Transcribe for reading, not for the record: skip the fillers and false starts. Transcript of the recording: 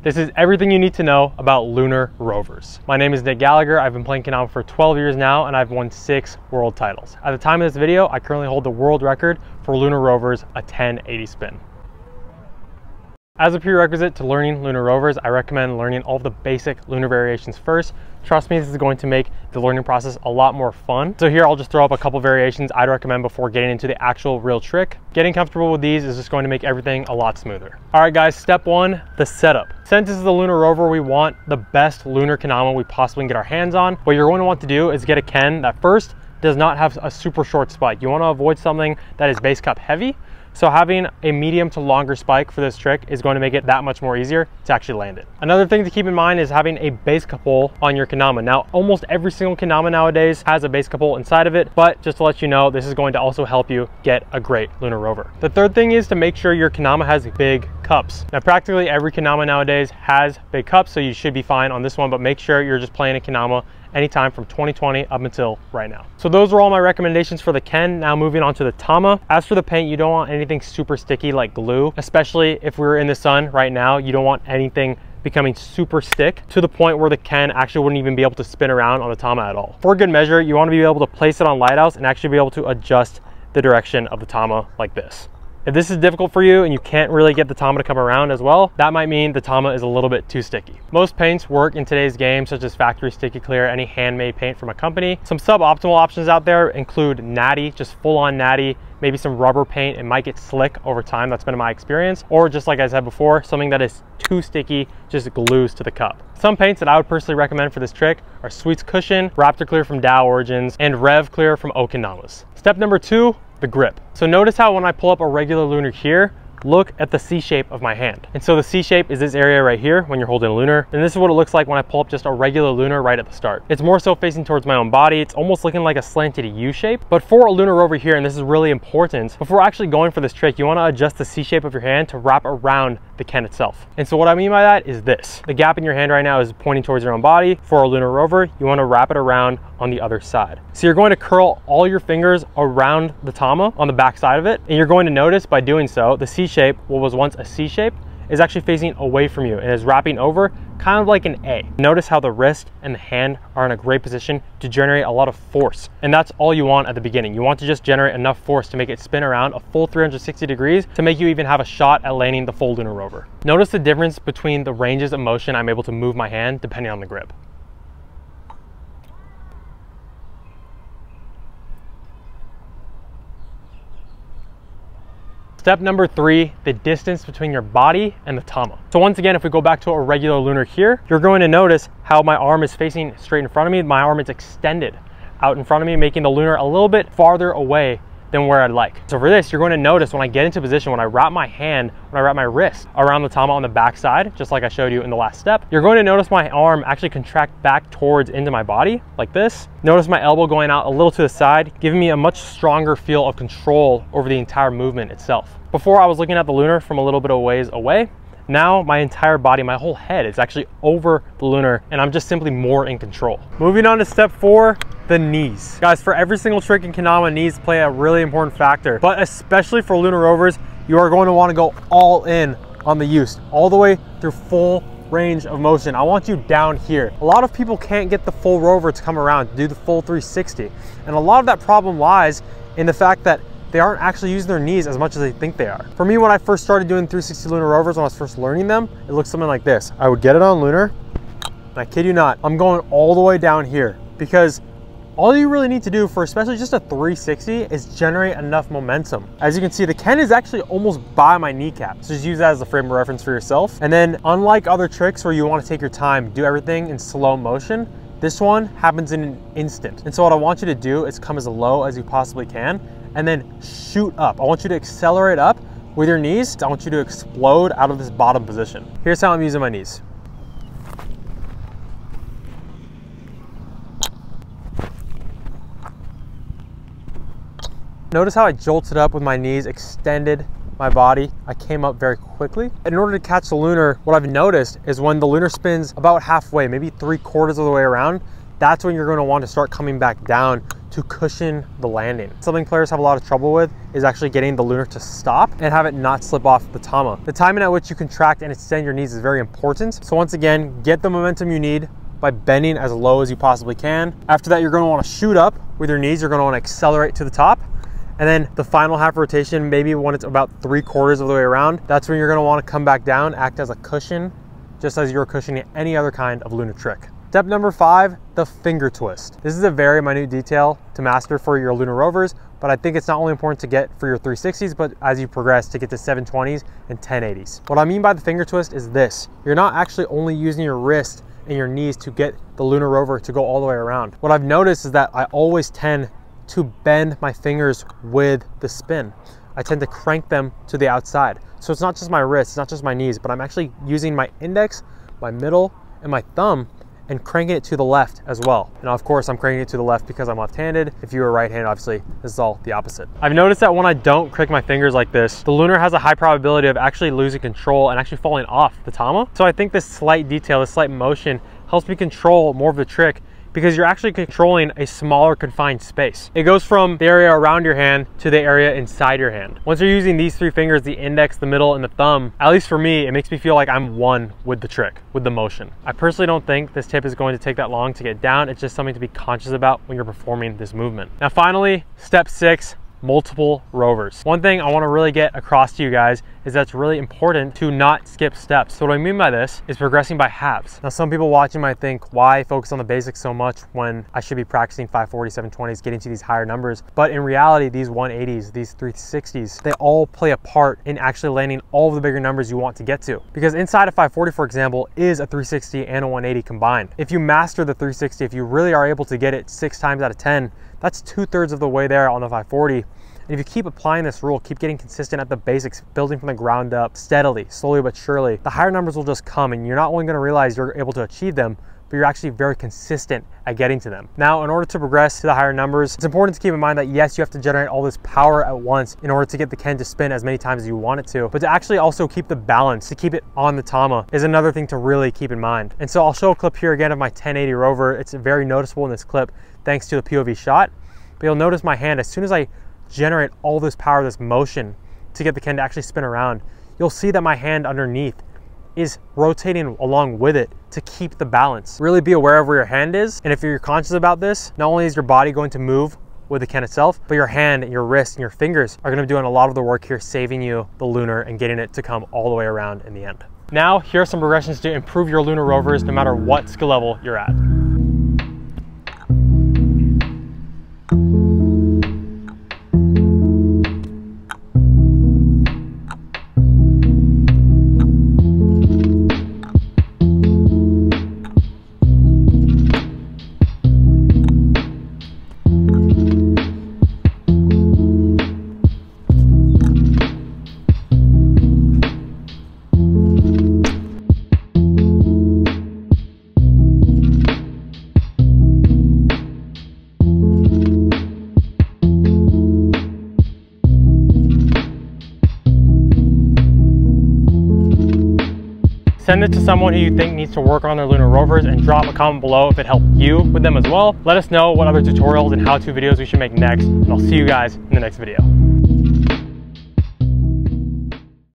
This is everything you need to know about Lunar Rovers. My name is Gallagher. I've been playing Kendama for 12 years now, and I've won 6 world titles. At the time of this video, I currently hold the world record for Lunar Rovers, a 1080 spin. As a prerequisite to learning Lunar Rovers, I recommend learning all of the basic lunar variations first. Trust me, this is going to make the learning process a lot more fun. So here I'll just throw up a couple variations I'd recommend before getting into the actual real trick. Getting comfortable with these is just going to make everything a lot smoother. All right guys, step 1, the setup. Since this is the Lunar Rover, we want the best lunar Kendama we possibly can get our hands on. What you're going to want to do is get a Ken that first does not have a super short spike. You want to avoid something that is base cup heavy. So having a medium to longer spike for this trick is going to make it that much more easier to actually land it. Another thing to keep in mind is having a base cup hole on your Kendama. Now, almost every single Kendama nowadays has a base cup hole inside of it, but just to let you know, this is going to also help you get a great Lunar Rover. The third thing is to make sure your Kendama has big cups. Now, practically every Kendama nowadays has big cups, so you should be fine on this one, but make sure you're just playing a Kendama anytime from 2020 up until right now. So those were all my recommendations for the Ken. Now moving on to the TAMA. As for the paint, you don't want anything super sticky like glue, especially if we're in the sun right now. You don't want anything becoming super stick to the point where the Ken actually wouldn't even be able to spin around on the TAMA at all. For good measure, you want to be able to place it on lighthouse and actually be able to adjust the direction of the TAMA like this. If this is difficult for you and you can't really get the TAMA to come around as well, that might mean the TAMA is a little bit too sticky. Most paints work in today's game, such as factory sticky clear, any handmade paint from a company. Some suboptimal options out there include natty, just full on natty, maybe some rubber paint. It might get slick over time. That's been my experience. Or just like I said before, something that is too sticky, just glues to the cup. Some paints that I would personally recommend for this trick are Sweets Cushion, Raptor Clear from Dow Origins, and Rev Clear from Okendamas. Step number 2, the grip. So notice how when I pull up a regular lunar here, look at the C shape of my hand. And so the C shape is this area right here when you're holding a lunar. And this is what it looks like when I pull up just a regular lunar right at the start. It's more so facing towards my own body. It's almost looking like a slanted U shape. But for a Lunar Rover here, and this is really important, before actually going for this trick, you want to adjust the C shape of your hand to wrap around the Ken itself. And so what I mean by that is this. The gap in your hand right now is pointing towards your own body. For a Lunar Rover, you want to wrap it around on the other side. So you're going to curl all your fingers around the TAMA on the back side of it. And you're going to notice by doing so, the C shape, what was once a C shape, is actually facing away from you and is wrapping over kind of like an A. Notice how the wrist and the hand are in a great position to generate a lot of force. And that's all you want at the beginning. You want to just generate enough force to make it spin around a full 360 degrees to make you even have a shot at landing the full Lunar Rover. Notice the difference between the ranges of motion I'm able to move my hand depending on the grip. Step number 3, the distance between your body and the TAMA. So once again, if we go back to a regular lunar here, you're going to notice how my arm is facing straight in front of me. My arm is extended out in front of me, making the lunar a little bit farther away than where I'd like. So for this, you're going to notice when I get into position, when I wrap my hand, when I wrap my wrist around the TAMA on the back side, just like I showed you in the last step, you're going to notice my arm actually contract back towards into my body like this. Notice my elbow going out a little to the side, giving me a much stronger feel of control over the entire movement itself. Before I was looking at the lunar from a little bit of ways away. Now my entire body, my whole head is actually over the lunar and I'm just simply more in control. Moving on to step 4, the knees. Guys, for every single trick in Kendama, knees play a really important factor, but especially for Lunar Rovers, you are going to want to go all in on the use, all the way through full range of motion. I want you down here. A lot of people can't get the full rover to come around, to do the full 360. And a lot of that problem lies in the fact that they aren't actually using their knees as much as they think they are. For me, when I first started doing 360 Lunar Rovers, when I was first learning them, it looked something like this. I would get it on lunar, and I kid you not, I'm going all the way down here because all you really need to do for especially just a 360 is generate enough momentum. As you can see, the Ken is actually almost by my kneecap. So just use that as a frame of reference for yourself. And then unlike other tricks where you want to take your time, do everything in slow motion, this one happens in an instant. And so what I want you to do is come as low as you possibly can and then shoot up. I want you to accelerate up with your knees. I want you to explode out of this bottom position. Here's how I'm using my knees. Notice how I jolted up with my knees, extended my body. I came up very quickly. In order to catch the lunar, what I've noticed is when the lunar spins about halfway, maybe 3/4 of the way around, that's when you're going to want to start coming back down to cushion the landing. Something players have a lot of trouble with is actually getting the Lunar to stop and have it not slip off the TAMA. The timing at which you contract and extend your knees is very important. So once again, get the momentum you need by bending as low as you possibly can. After that, you're going to want to shoot up with your knees. You're going to want to accelerate to the top. And then the final half rotation, maybe when it's about 3/4 of the way around, that's when you're going to want to come back down, act as a cushion, just as you're cushioning any other kind of Lunar trick. Step number 5, the finger twist. This is a very minute detail to master for your Lunar Rovers, but I think it's not only important to get for your 360s, but as you progress to get to 720s and 1080s. What I mean by the finger twist is this. You're not actually only using your wrist and your knees to get the Lunar Rover to go all the way around. What I've noticed is that I always tend to bend my fingers with the spin. I tend to crank them to the outside. So it's not just my wrist, it's not just my knees, but I'm actually using my index, my middle, and my thumb and cranking it to the left as well. Now, of course, I'm cranking it to the left because I'm left-handed. If you were right-handed, obviously, this is all the opposite. I've noticed that when I don't crank my fingers like this, the Lunar has a high probability of actually losing control and actually falling off the TAMA. So I think this slight detail, this slight motion helps me control more of the trick because you're actually controlling a smaller confined space. It goes from the area around your hand to the area inside your hand. Once you're using these 3 fingers, the index, the middle, and the thumb, at least for me, it makes me feel like I'm one with the trick, with the motion. I personally don't think this tip is going to take that long to get down. It's just something to be conscious about when you're performing this movement. Now finally, step 6, multiple rovers. One thing I want to really get across to you guys is that it's really important to not skip steps. So what I mean by this is progressing by halves. Now some people watching might think, why focus on the basics so much when I should be practicing 540s, 720s, getting to these higher numbers? But in reality, these 180s, these 360s, they all play a part in actually landing all of the bigger numbers you want to get to. Because inside of 540, for example, is a 360 and a 180 combined. If you master the 360, if you really are able to get it 6 times out of 10, that's 2/3 of the way there on the 540. And if you keep applying this rule, keep getting consistent at the basics, building from the ground up steadily, slowly but surely, the higher numbers will just come, and you're not only going to realize you're able to achieve them, but you're actually very consistent at getting to them. Now, in order to progress to the higher numbers, it's important to keep in mind that yes, you have to generate all this power at once in order to get the Ken to spin as many times as you want it to, but to actually also keep the balance, to keep it on the TAMA is another thing to really keep in mind. And so I'll show a clip here again of my 1080 Rover. It's very noticeable in this clip thanks to the POV shot, but you'll notice my hand, as soon as I generate all this power, this motion to get the Ken to actually spin around, you'll see that my hand underneath is rotating along with it to keep the balance. Really be aware of where your hand is, and if you're conscious about this, not only is your body going to move with the Ken itself, but your hand and your wrist and your fingers are going to be doing a lot of the work here, saving you the Lunar and getting it to come all the way around in the end. Now, here are some progressions to improve your Lunar Rovers no matter what skill level you're at. Send it to someone who you think needs to work on their Lunar Rovers and drop a comment below if it helped you with them as well. Let us know what other tutorials and how-to videos we should make next, and I'll see you guys in the next video.